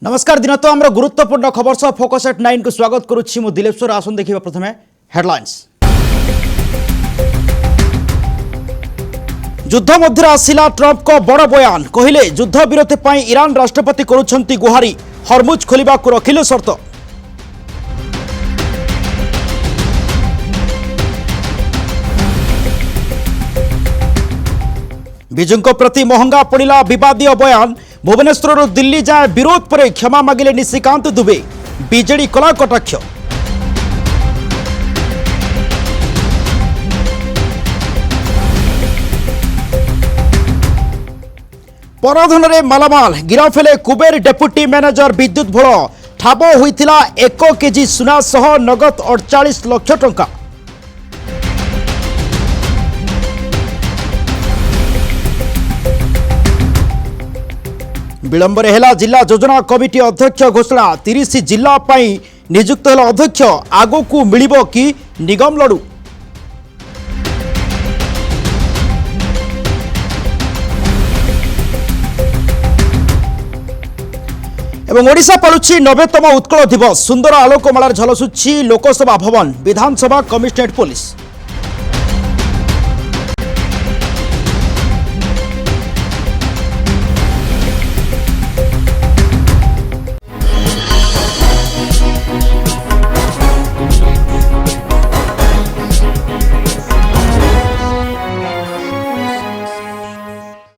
नमस्कार दिन तो आम गुरुत्वपूर्ण खबर सह फोकस एट 9 को स्वागत करुच्ची मु दिलेश्वर आसन देखिबा प्रथमे हेडलाइंस। युद्ध मध्य आसिला ट्रंप को बड़ बयान कहिले युद्ध विरति पई ईरान राष्ट्रपति करुछंती गुहारी हरमुज खोलिबा को रखिले शर्त। विजुंको प्रति महंगा पड़िला विवादीय बयान भुवनेश्वर दिल्ली जाए विरोध पर क्षमा मागिले निशिकांत दुबे बीजेडी कला कटाक्ष। पराधन रे मालामाल गिरफ हेले कुबेर डेप्यूटी मैनेजर विद्युत भोल ठाब होइथिला 1 केजी सुना सह नगद 48 लाख टंका। विलंबरे हेला जिला योजना कमिटी अध्यक्ष घोषणा 30 जिला पाई नियुक्त हेला अध्यक्ष आगो को मिलिबो कि निगम लड़ू। एवं ओडिशा पालुछि 90तम उत्कल दिवस सुंदर आलोकमालार झलसुछि लोकसभा भवन विधानसभा कमिशनरेट पुलिस।